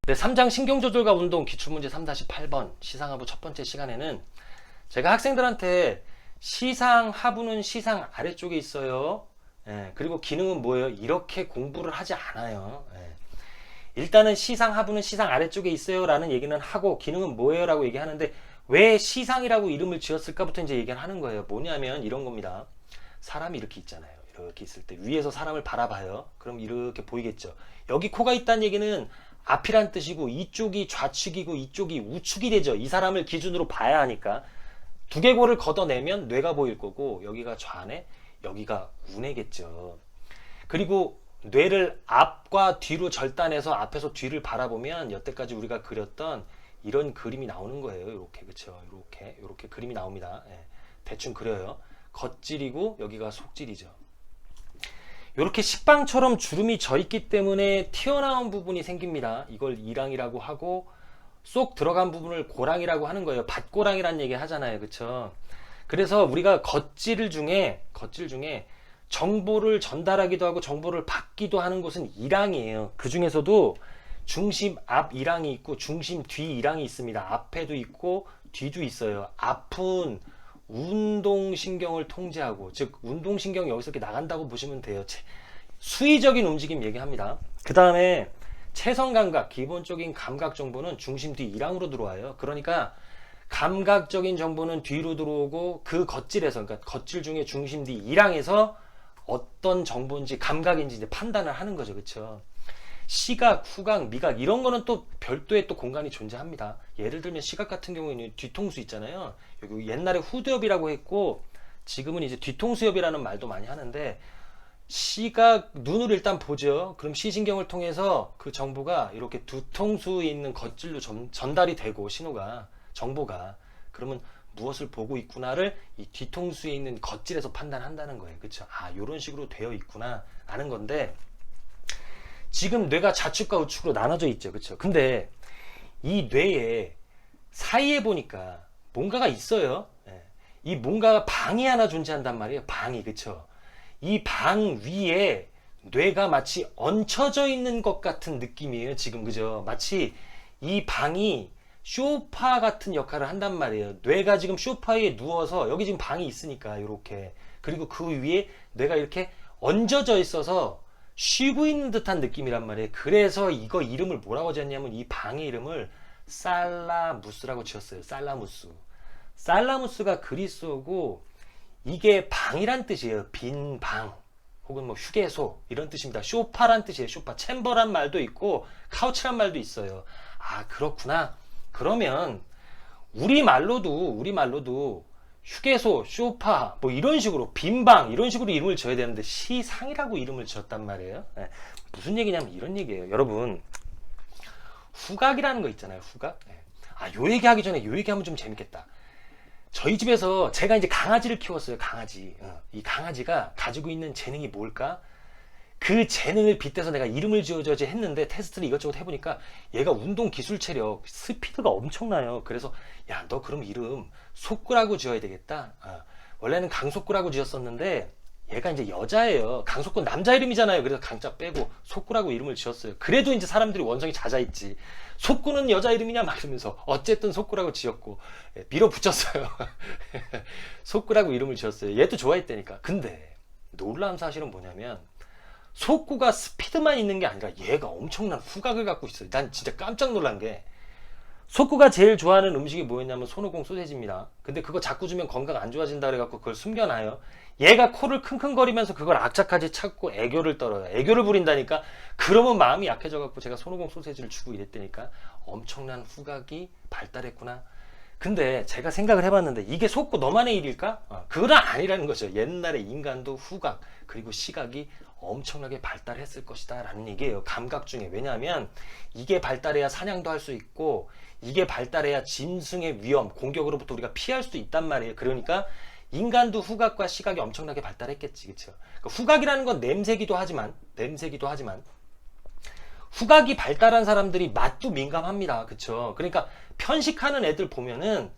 네, 3장 신경조절과 운동 기출문제 3-8번 시상하부 첫 번째 시간에는 제가 학생들한테 시상 하부는 시상 아래쪽에 있어요. 그리고 기능은 뭐예요? 이렇게 공부를 하지 않아요. 일단은 시상 하부는 시상 아래쪽에 있어요 라는 얘기는 하고 기능은 뭐예요? 라고 얘기하는데 왜 시상이라고 이름을 지었을까부터 이제 얘기를 하는 거예요. 뭐냐면 이런 겁니다. 사람이 이렇게 있잖아요. 이렇게 있을 때 위에서 사람을 바라봐요. 그럼 이렇게 보이겠죠. 여기 코가 있다는 얘기는 앞이란 뜻이고 이쪽이 좌측이고 이쪽이 우측이 되죠. 이 사람을 기준으로 봐야 하니까 두개골을 걷어내면 뇌가 보일 거고 여기가 좌뇌, 여기가 우뇌겠죠. 그리고 뇌를 앞과 뒤로 절단해서 앞에서 뒤를 바라보면 여태까지 우리가 그렸던 이런 그림이 나오는 거예요. 이렇게 그렇죠. 이렇게 그림이 나옵니다. 대충 그려요. 겉질이고 여기가 속질이죠. 이렇게 식빵처럼 주름이 져 있기 때문에 튀어나온 부분이 생깁니다. 이걸 이랑이라고 하고 쏙 들어간 부분을 고랑이라고 하는 거예요. 밭고랑이라는 얘기 하잖아요. 그쵸? 그래서 우리가 겉질 중에 정보를 전달하기도 하고 정보를 받기도 하는 곳은 이랑이에요. 그 중에서도 중심 앞 이랑이 있고 중심 뒤 이랑이 있습니다. 앞에도 있고 뒤도 있어요. 앞은 운동신경을 통제하고, 즉 운동신경이 여기서 이렇게 나간다고 보시면 돼요. 수의적인 움직임 얘기합니다. 그 다음에 체성감각, 기본적인 감각 정보는 중심 뒤 일항으로 들어와요. 그러니까 감각적인 정보는 뒤로 들어오고 그 겉질에서, 그러니까 겉질 중에 중심 뒤 일항에서 어떤 정보인지 감각인지 이제 판단을 하는 거죠. 그렇죠? 시각, 후각, 미각 이런 거는 또 별도의 또 공간이 존재합니다. 예를 들면 시각 같은 경우에는 뒤통수 있잖아요. 여기 옛날에 후두엽이라고 했고 지금은 이제 뒤통수엽이라는 말도 많이 하는데 시각 눈으로 일단 보죠. 그럼 시신경을 통해서 그 정보가 이렇게 뒤통수에 있는 겉질로 전달이 되고 신호가 정보가 그러면 무엇을 보고 있구나를 이 뒤통수에 있는 겉질에서 판단한다는 거예요. 그렇죠? 아, 이런 식으로 되어 있구나 아는 건데 지금 뇌가 좌측과 우측으로 나눠져 있죠. 그렇죠? 근데 이 뇌에 사이에 보니까 뭔가가 있어요. 이 뭔가가 방이 하나 존재한단 말이에요. 방이. 그렇죠? 이 방 위에 뇌가 마치 얹혀져 있는 것 같은 느낌이에요. 지금 그죠? 마치 이 방이 소파 같은 역할을 한단 말이에요. 뇌가 지금 소파 위에 누워서 여기 지금 방이 있으니까 이렇게 그리고 그 위에 뇌가 이렇게 얹어져 있어서 쉬고 있는 듯한 느낌이란 말이에요. 그래서 이거 이름을 뭐라고 지었냐면 이 방의 이름을 살라무스라고 지었어요. 살라무스. 살라무스가 그리스어고 이게 방이란 뜻이에요. 빈 방 혹은 뭐 휴게소 이런 뜻입니다. 쇼파란 뜻이에요. 쇼파. 챔버란 말도 있고 카우치란 말도 있어요. 아, 그렇구나. 그러면 우리말로도 휴게소, 쇼파, 뭐 이런 식으로 빈방 이런 식으로 이름을 지어야 되는데 시상이라고 이름을 지었단 말이에요. 무슨 얘기냐면 이런 얘기예요. 여러분 후각이라는 거 있잖아요. 후각. 아, 요 얘기하기 전에 요 얘기하면 좀 재밌겠다. 저희 집에서 제가 이제 강아지를 키웠어요. 강아지. 이 강아지가 가지고 있는 재능이 뭘까? 그 재능을 빗대서 내가 이름을 지어줘야지 했는데 테스트를 이것저것 해보니까 얘가 운동 기술 체력 스피드가 엄청나요. 그래서 야, 너 그럼 이름 속구라고 지어야 되겠다. 원래는 강속구라고 지었었는데 얘가 이제 여자예요. 강속구 남자 이름이잖아요. 그래서 강자 빼고 속구라고 이름을 지었어요. 그래도 이제 사람들이 원성이 잦아있지. 속구는 여자 이름이냐 막 이러면서 어쨌든 속구라고 지었고 밀어붙였어요. 속구라고 이름을 지었어요. 얘도 좋아했다니까. 근데 놀라운 사실은 뭐냐면 속구가 스피드만 있는 게 아니라 얘가 엄청난 후각을 갖고 있어요. 난 진짜 깜짝 놀란 게 속구가 제일 좋아하는 음식이 뭐였냐면 손오공 소세지입니다. 근데 그거 자꾸 주면 건강 안 좋아진다 그래갖고 그걸 숨겨놔요. 얘가 코를 킁킁거리면서 그걸 악착같이 찾고 애교를 떨어요. 애교를 부린다니까. 그러면 마음이 약해져갖고 제가 손오공 소세지를 주고 이랬다니까. 엄청난 후각이 발달했구나. 근데 제가 생각을 해봤는데 이게 속고 너만의 일일까? 그건 아니라는 거죠. 옛날에 인간도 후각 그리고 시각이 엄청나게 발달했을 것이다 라는 얘기예요. 감각 중에. 왜냐하면 이게 발달해야 사냥도 할 수 있고 이게 발달해야 짐승의 위험, 공격으로부터 우리가 피할 수 있단 말이에요. 그러니까 인간도 후각과 시각이 엄청나게 발달했겠지. 그쵸? 그러니까 후각이라는 건 냄새기도 하지만 후각이 발달한 사람들이 맛도 민감합니다. 그쵸? 그러니까 편식하는 애들 보면은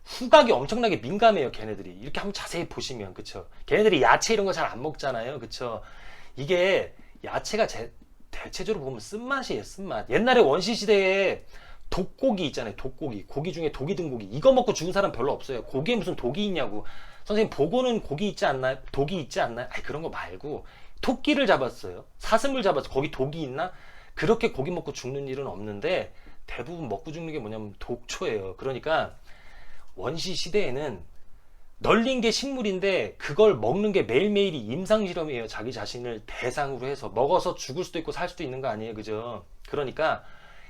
후각이 엄청나게 민감해요. 걔네들이. 이렇게 한번 자세히 보시면. 그쵸? 걔네들이 야채 이런 거 잘 안 먹잖아요. 그쵸? 이게 야채가 대체적으로 보면 쓴맛이에요. 쓴맛. 옛날에 원시시대에 독고기 있잖아요. 독고기. 고기 중에 독이 든 고기. 이거 먹고 죽은 사람 별로 없어요. 고기에 무슨 독이 있냐고. 선생님 보고는 고기 있지 않나요? 독이 있지 않나요? 아니 그런 거 말고 토끼를 잡았어요. 사슴을 잡았어. 거기 독이 있나? 그렇게 고기 먹고 죽는 일은 없는데 대부분 먹고 죽는 게 뭐냐면 독초예요. 그러니까 원시시대에는 널린 게 식물인데 그걸 먹는 게 매일매일이 임상실험이에요. 자기 자신을 대상으로 해서 먹어서 죽을 수도 있고 살 수도 있는 거 아니에요. 그죠? 그러니까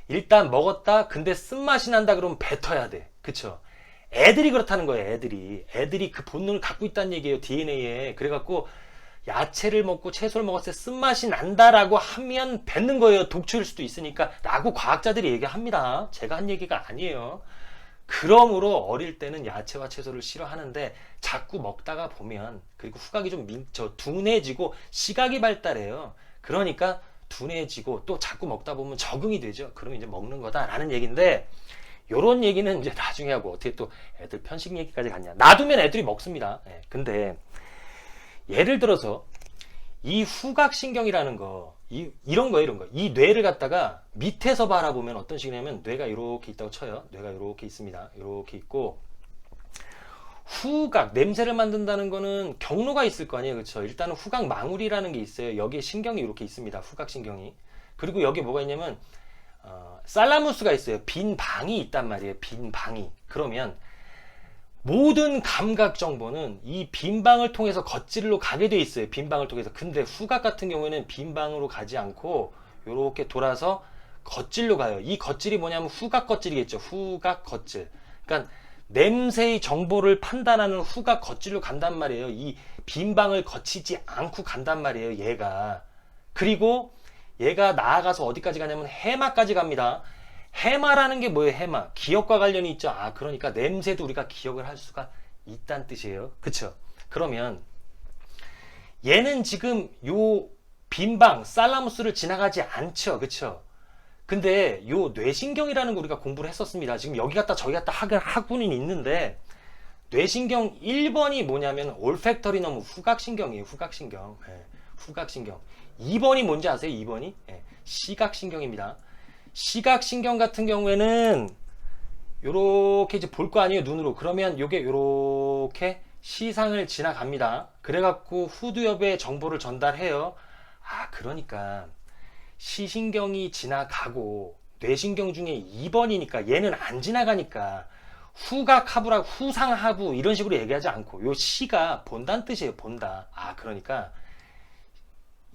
일단 먹었다. 근데 쓴맛이 난다 그러면 뱉어야 돼. 그쵸? 애들이 그렇다는 거예요. 애들이 그 본능을 갖고 있다는 얘기예요. DNA에. 그래갖고 야채를 먹고 채소를 먹었을 때 쓴맛이 난다라고 하면 뱉는 거예요. 독초일 수도 있으니까 라고 과학자들이 얘기합니다. 제가 한 얘기가 아니에요. 그러므로 어릴 때는 야채와 채소를 싫어하는데 자꾸 먹다가 보면 그리고 후각이 좀 둔해지고 시각이 발달해요. 그러니까 둔해지고 또 자꾸 먹다 보면 적응이 되죠. 그러면 이제 먹는 거다라는 얘기인데 요런 얘기는 이제 나중에 하고 어떻게 또 애들 편식 얘기까지 갔냐. 놔두면 애들이 먹습니다. 예, 근데 예를 들어서 이 후각신경이라는 거 이런 거 이 뇌를 갖다가 밑에서 바라보면 어떤 식이냐면 뇌가 이렇게 있다고 쳐요. 뇌가 이렇게 있습니다. 이렇게 있고 후각 냄새를 만든다는 거는 경로가 있을 거 아니에요. 그렇죠? 일단은 후각 망울이라는 게 있어요. 여기에 신경이 이렇게 있습니다. 후각신경이. 그리고 여기 뭐가 있냐면 살라무스가 있어요. 빈 방이 있단 말이에요. 빈 방이. 그러면 모든 감각 정보는 이 빈 방을 통해서 겉질로 가게 돼 있어요. 빈 방을 통해서. 근데 후각 같은 경우에는 빈 방으로 가지 않고 이렇게 돌아서 겉질로 가요. 이 겉질이 뭐냐면 후각 겉질이겠죠. 후각 겉질. 그러니까 냄새의 정보를 판단하는 후각 겉질로 간단 말이에요. 이 빈 방을 거치지 않고 간단 말이에요. 얘가. 그리고 얘가 나아가서 어디까지 가냐면 해마까지 갑니다. 해마라는 게 뭐예요? 해마. 기억과 관련이 있죠. 아, 그러니까 냄새도 우리가 기억을 할 수가 있다는 뜻이에요. 그쵸? 그러면 얘는 지금 요 빈방, 살라무스를 지나가지 않죠. 그쵸? 근데 요 뇌신경이라는 거 우리가 공부를 했었습니다. 지금 여기 갔다 저기 갔다 하고는 있는데 뇌신경 1번이 뭐냐면 올팩터리 너무 후각신경이에요. 후각신경. 네, 후각신경. 2번이 뭔지 아세요? 2번이? 네, 시각신경입니다. 시각신경 같은 경우에는 요렇게 이제 볼 거 아니에요, 눈으로. 그러면 요게 요렇게 시상을 지나갑니다. 그래갖고 후두엽에 정보를 전달해요. 아, 그러니까 시신경이 지나가고 뇌신경 중에 2번이니까 얘는 안 지나가니까 후각하부라고 후상하부 이런 식으로 얘기하지 않고 요 시가 본다는 뜻이에요. 본다. 아, 그러니까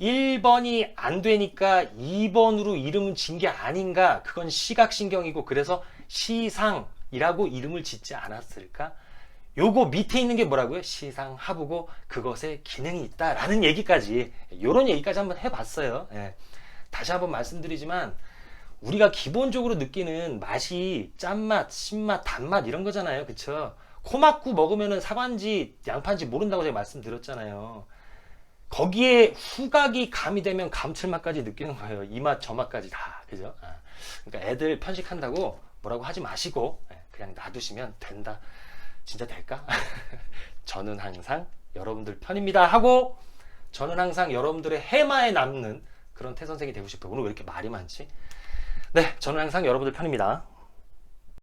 1번이 안 되니까 2번으로 이름을 진 게 아닌가. 그건 시각신경이고 그래서 시상이라고 이름을 짓지 않았을까. 요거 밑에 있는 게 뭐라고요? 시상하부고 그것에 기능이 있다라는 얘기까지, 요런 얘기까지 한번 해봤어요. 예. 다시 한번 말씀드리지만 우리가 기본적으로 느끼는 맛이 짠맛, 신맛, 단맛 이런 거잖아요. 그쵸? 코막구 먹으면은 사과인지 양파인지 모른다고 제가 말씀드렸잖아요. 거기에 후각이 가미되면 감칠맛까지 느끼는 거예요. 이 맛, 저 맛까지 다. 그죠? 아, 그러니까 애들 편식한다고 뭐라고 하지 마시고 그냥 놔두시면 된다. 진짜 될까? 저는 항상 여러분들 편입니다 하고 저는 항상 여러분들의 해마에 남는 그런 태선생이 되고 싶어요. 오늘 왜 이렇게 말이 많지? 네, 저는 항상 여러분들 편입니다.